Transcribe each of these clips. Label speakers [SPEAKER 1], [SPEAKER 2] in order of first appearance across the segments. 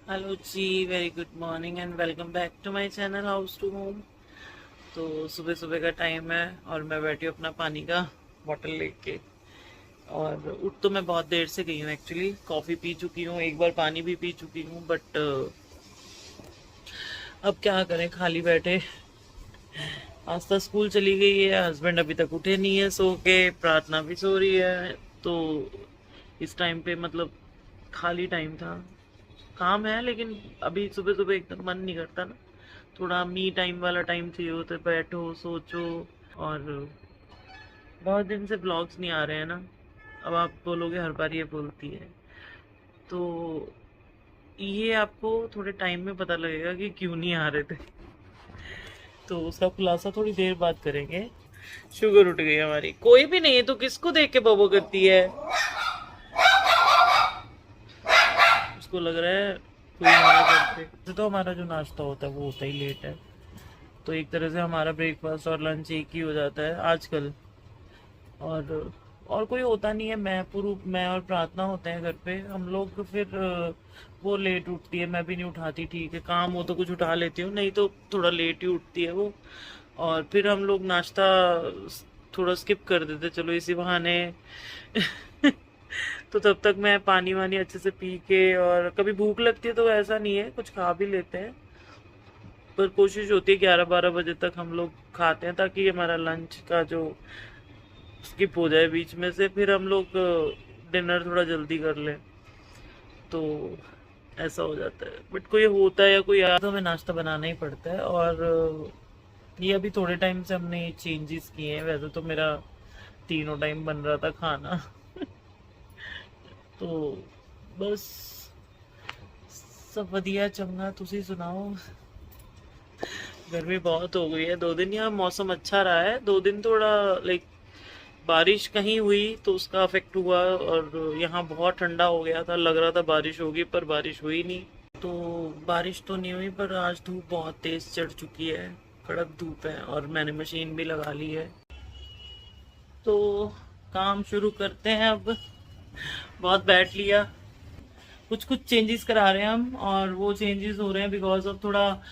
[SPEAKER 1] Hello ji, very good morning and welcome back to my channel house to home. तो सुबह सुबह का time है और मैं बैठी हूँ अपना पानी का बॉटल लेके। और उठ तो मैं बहुत देर से गई हूँ, एक्चुअली कॉफ़ी पी चुकी हूँ, एक बार पानी भी पी चुकी हूँ, बट अब क्या करें, खाली बैठे। आस्था स्कूल चली गई है, हस्बैंड अभी तक उठे नहीं है सो के, प्रार्थना भी सो रही है। तो इस टाइम पे मतलब खाली टाइम था। काम है लेकिन अभी सुबह सुबह एकदम मन नहीं करता ना, थोड़ा मी टाइम वाला टाइम चाहिए होता है, बैठो सोचो। और बहुत दिन से ब्लॉग्स नहीं आ रहे हैं ना। अब आप बोलोगे हर बार ये बोलती है, तो ये आपको थोड़े टाइम में पता लगेगा कि क्यों नहीं आ रहे थे। तो उसका खुलासा थोड़ी देर बाद करेंगे। शुगर उठ गई हमारी, कोई भी नहीं है तो किसको देख के बबो करती है। उसको लग रहा है कोई हमारा घर पे। तो हमारा जो नाश्ता होता है वो होता ही लेट है, तो एक तरह से हमारा ब्रेकफास्ट और लंच एक ही हो जाता है आजकल। और कोई होता नहीं है, मैं और प्रार्थना होते हैं घर पे हम लोग। फिर वो लेट उठती है, मैं भी नहीं उठाती, ठीक है काम हो तो कुछ उठा लेती हूँ, नहीं तो थोड़ा लेट ही उठती है वो। और फिर हम लोग नाश्ता थोड़ा स्किप कर देते, चलो इसी बहाने। तो तब तक मैं पानी वानी अच्छे से पी के, और कभी भूख लगती है तो ऐसा नहीं है, कुछ खा भी लेते हैं। पर कोशिश होती है 11-12 बजे तक हम लोग खाते हैं, ताकि हमारा लंच का जो स्किप हो जाए बीच में से, फिर हम लोग डिनर थोड़ा जल्दी कर लें। तो ऐसा हो जाता है, बट कोई होता है या कोई आया तो हमें नाश्ता बनाना ही पड़ता है। और ये अभी थोड़े टाइम से हमने चेंजेस किए हैं, वैसे तो मेरा तीनों टाइम बन रहा था खाना। तो बस सब बढ़िया चंगा, तुसी सुनाओ। गर्मी बहुत हो गई है, 2 दिन यहाँ मौसम अच्छा रहा है, 2 दिन थोड़ा लाइक बारिश कहीं हुई तो उसका अफेक्ट हुआ, और यहाँ बहुत ठंडा हो गया था, लग रहा था बारिश होगी पर बारिश हुई नहीं। तो बारिश तो नहीं हुई, पर आज धूप बहुत तेज चढ़ चुकी है, कड़क धूप है, और मैंने मशीन भी लगा ली है। तो काम शुरू करते हैं अब। बहुत बैठ लिया। कुछ कुछ चेंजेस करा रहे हैं हम, और वो चेंजेस हो रहे हैं बिकॉज ऑफ थोड़ा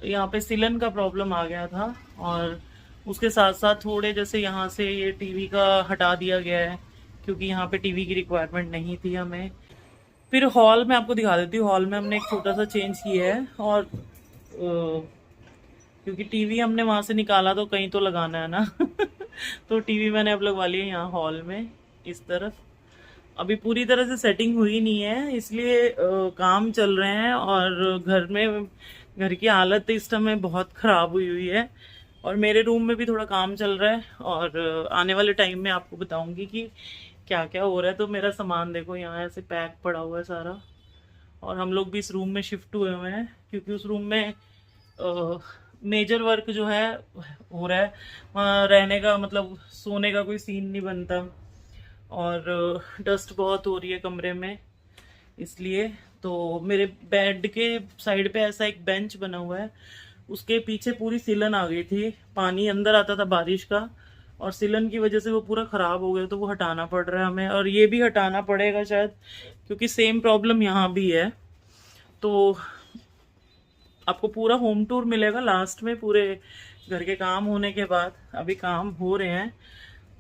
[SPEAKER 1] यहाँ पे सिलन का प्रॉब्लम आ गया था। और उसके साथ साथ थोड़े जैसे यहाँ से ये टीवी का हटा दिया गया है, क्योंकि यहाँ पे टीवी की रिक्वायरमेंट नहीं थी हमें। फिर हॉल में आपको दिखा देती हूँ, हॉल में हमने एक छोटा सा चेंज किया है। और क्योंकि टीवी हमने वहां से निकाला तो कहीं तो लगाना है ना। तो टीवी मैंने अब लगवा लिया यहाँ हॉल में, इस तरफ। अभी पूरी तरह से सेटिंग हुई नहीं है, इसलिए काम चल रहे हैं, और घर की हालत इस समय बहुत खराब हुई हुई है। और मेरे रूम में भी थोड़ा काम चल रहा है, और आने वाले टाइम में आपको बताऊंगी कि क्या क्या हो रहा है। तो मेरा सामान देखो यहाँ ऐसे पैक पड़ा हुआ है सारा, और हम लोग भी इस रूम में शिफ्ट हुए हुए हैं, क्योंकि उस रूम में मेजर वर्क जो है हो रहा है। वहाँ रहने का मतलब सोने का कोई सीन नहीं बनता, और डस्ट बहुत हो रही है कमरे में, इसलिए। तो मेरे बेड के साइड पे ऐसा एक बेंच बना हुआ है, उसके पीछे पूरी सीलन आ गई थी, पानी अंदर आता था बारिश का, और सीलन की वजह से वो पूरा खराब हो गया, तो वो हटाना पड़ रहा है हमें, और ये भी हटाना पड़ेगा शायद, क्योंकि सेम प्रॉब्लम यहाँ भी है। तो आपको पूरा होम टूर मिलेगा लास्ट में, पूरे घर के काम होने के बाद। अभी काम हो रहे हैं,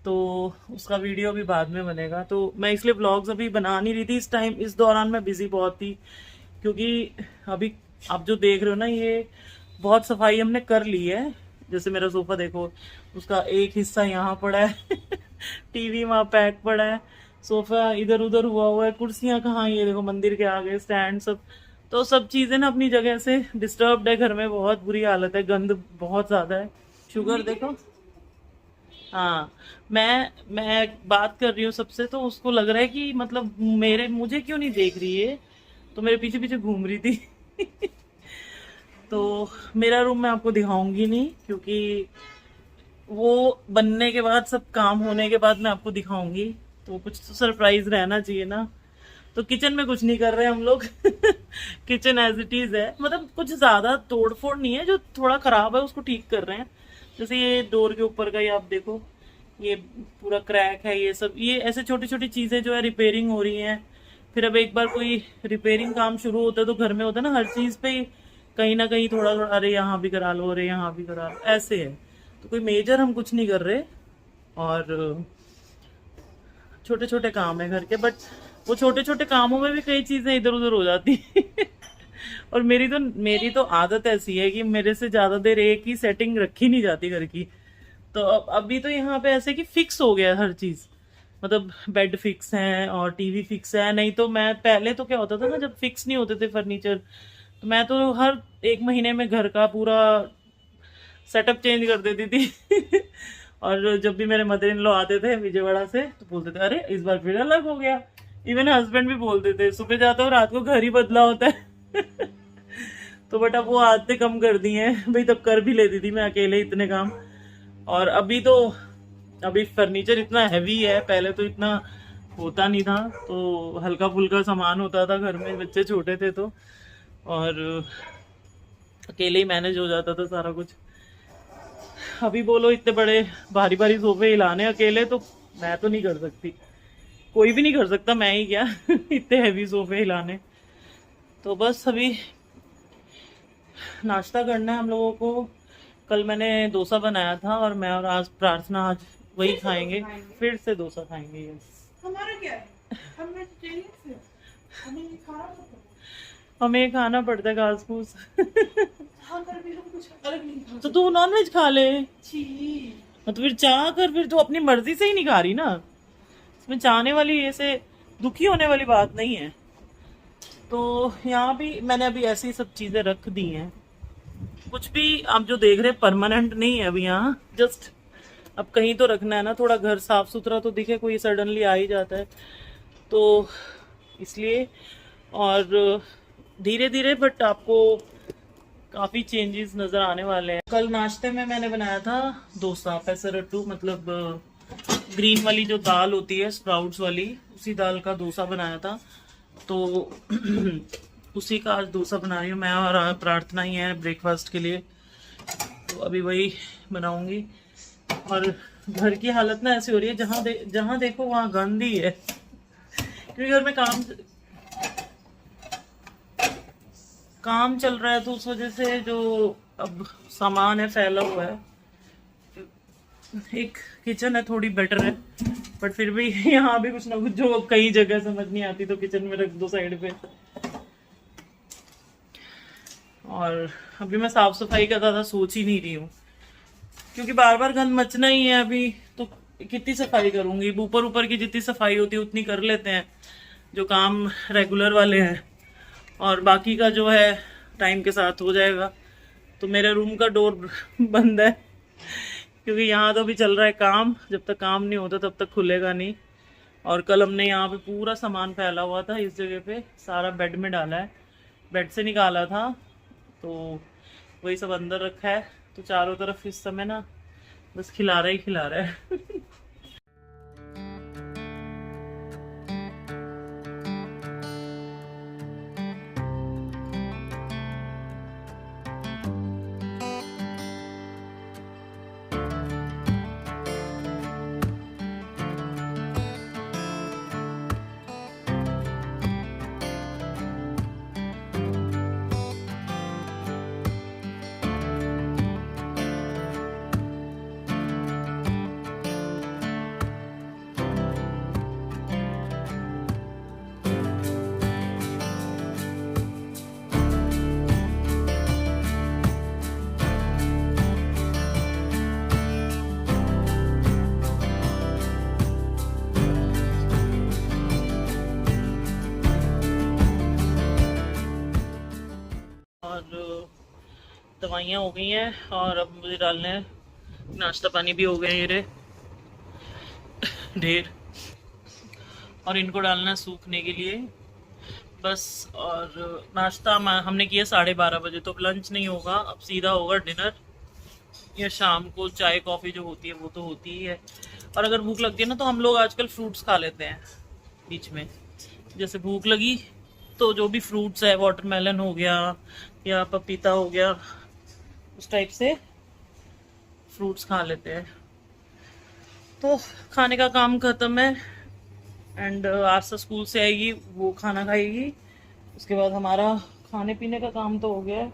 [SPEAKER 1] तो उसका वीडियो भी बाद में बनेगा। तो मैं इसलिए व्लॉग्स अभी बना नहीं रही थी इस टाइम, इस दौरान मैं बिजी बहुत थी, क्योंकि अभी आप जो देख रहे हो ना, ये बहुत सफाई हमने कर ली है। जैसे मेरा सोफा देखो, उसका एक हिस्सा यहाँ पड़ा है। टीवी वहाँ पैक पड़ा है, सोफा इधर उधर हुआ है, कुर्सियां कहाँ, ये देखो मंदिर के आगे स्टैंड सब। तो सब चीजें ना अपनी जगह से डिस्टर्ब्ड है, घर में बहुत बुरी हालत है, गंद बहुत ज्यादा है। शुगर देखो। हाँ, मैं बात कर रही हूँ सबसे, तो उसको लग रहा है कि मतलब मेरे मुझे क्यों नहीं देख रही है, तो मेरे पीछे पीछे घूम रही थी। तो मेरा रूम मैं आपको दिखाऊंगी नहीं, क्योंकि वो बनने के बाद, सब काम होने के बाद मैं आपको दिखाऊंगी। तो कुछ तो सरप्राइज रहना चाहिए ना। तो किचन में कुछ नहीं कर रहे हम लोग। किचन एज इट इज है, मतलब कुछ ज्यादा तोड़ फोड़ नहीं है, जो थोड़ा खराब है उसको ठीक कर रहे हैं। जैसे ये डोर के ऊपर का, ये आप देखो, ये पूरा क्रैक है, ये सब, ये ऐसे छोटी छोटी चीजें जो है रिपेयरिंग हो रही हैं। फिर अब एक बार कोई रिपेयरिंग काम शुरू होता है तो घर में होता है ना, हर चीज पे कहीं ना कहीं थोड़ा थोड़ा, अरे यहाँ भी करा लो, अरे यहाँ भी करा लो, ऐसे है। तो कोई मेजर हम कुछ नहीं कर रहे, और छोटे छोटे काम है घर के, बट वो छोटे छोटे कामों में भी कई चीजें इधर उधर हो जाती और मेरी तो आदत ऐसी है कि मेरे से ज्यादा देर एक ही सेटिंग रखी नहीं जाती घर की। तो अभी तो यहाँ पे ऐसे कि फिक्स हो गया है हर चीज, मतलब बेड फिक्स है और टीवी फिक्स है। नहीं तो मैं पहले तो क्या होता था ना, जब फिक्स नहीं होते थे फर्नीचर, तो मैं तो हर एक महीने में घर का पूरा सेटअप चेंज कर देती थी और जब भी मेरे मदर इन लॉ आते थे विजयवाड़ा से तो बोलते थे अरे इस बार फिर अलग हो गया। इवन हस्बैंड भी बोलते थे सुबह जाता हूँ रात को घर ही बदला होता है तो बट अब वो आदतें कम कर दी हैं भाई, तब कर भी लेती थी मैं अकेले इतने काम। और अभी फर्नीचर इतना हैवी है, पहले तो इतना होता नहीं था, तो हल्का फुल्का सामान होता था घर में, बच्चे छोटे थे तो, और अकेले ही मैनेज हो जाता था सारा कुछ। अभी बोलो इतने बड़े भारी भारी सोफे हिलाने अकेले, तो मैं तो नहीं कर सकती, कोई भी नहीं कर सकता, मैं ही क्या इतने हैवी सोफे हिलाने। तो बस अभी नाश्ता करना है हम लोगों को। कल मैंने डोसा बनाया था और मैं और आज प्रार्थना आज वही खाएंगे, फिर से डोसा खाएंगे। यस,
[SPEAKER 2] हमारा क्या है, हम वेजिटेरियन हैं, हमें ये खाना पड़ता है।
[SPEAKER 1] हमें खाना पड़ता है घास फूस
[SPEAKER 2] हाँ, कर भी हम कुछ अलग नहीं खा
[SPEAKER 1] तो तू नॉन वेज खा ले।
[SPEAKER 2] छी।
[SPEAKER 1] तो फिर चाह कर, फिर तू अपनी मर्जी से ही नहीं खा रही ना, इसमें चाहने वाली, ऐसे दुखी होने वाली बात नहीं है। तो यहाँ भी मैंने अभी ऐसी सब चीजें रख दी हैं, कुछ भी आप जो देख रहे परमानेंट नहीं है अभी यहाँ, जस्ट अब कहीं तो रखना है ना, थोड़ा घर साफ सुथरा तो दिखे, कोई सडनली आ ही जाता है तो इसलिए। और धीरे धीरे बट आपको काफी चेंजेस नजर आने वाले हैं। कल नाश्ते में मैंने बनाया था डोसा, पेसरट्टू, मतलब ग्रीन वाली जो दाल होती है स्प्राउट्स वाली, उसी दाल का डोसा बनाया था। तो उसी का आज डोसा बना रही हूँ मैं, और प्रार्थना ही है ब्रेकफास्ट के लिए, तो अभी वही बनाऊंगी। और घर की हालत ना ऐसी हो रही है, जहां देखो वहां गंद ही है क्योंकि घर में काम चल रहा है, तो उस वजह से जो अब सामान है फैला हुआ है। एक किचन है थोड़ी बेटर है, बट फिर भी यहाँ भी कुछ ना कुछ जो कई जगह समझ नहीं आती तो किचन में रख दो साइड पे। और अभी मैं साफ सफाई का ज्यादा सोच ही नहीं रही हूँ, क्योंकि बार बार गंद मचना ही है अभी, तो कितनी सफाई करूंगी। ऊपर ऊपर की जितनी सफाई होती है उतनी कर लेते हैं जो काम रेगुलर वाले हैं, और बाकी का जो है टाइम के साथ हो जाएगा। तो मेरे रूम का डोर बंद है क्योंकि यहाँ तो अभी चल रहा है काम, जब तक काम नहीं होता तब तक खुलेगा नहीं। और कल हमने यहाँ पे पूरा सामान फैला हुआ था इस जगह पे, सारा बेड में डाला है, बेड से निकाला था तो वही सब अंदर रखा है। तो चारों तरफ इस समय ना बस खिला रहा है और दवाइयाँ हो गई हैं, और अब मुझे डालने हैं, नाश्ता पानी भी हो गया ये रे ढेर, और इनको डालना है सूखने के लिए बस। और नाश्ता हमने किया 12:30 बजे, तो लंच नहीं होगा, अब सीधा होगा डिनर, या शाम को चाय कॉफ़ी जो होती है वो तो होती ही है। और अगर भूख लगती है ना तो हम लोग आजकल फ्रूट्स खा लेते हैं बीच में, जैसे भूख लगी तो जो भी फ्रूट्स है, वाटरमेलन हो गया या पपीता हो गया, उस टाइप से फ्रूट्स खा लेते हैं। तो खाने का काम खत्म है, एंड आस्था स्कूल से आएगी, वो खाना खाएगी, उसके बाद हमारा खाने पीने का काम तो हो गया है।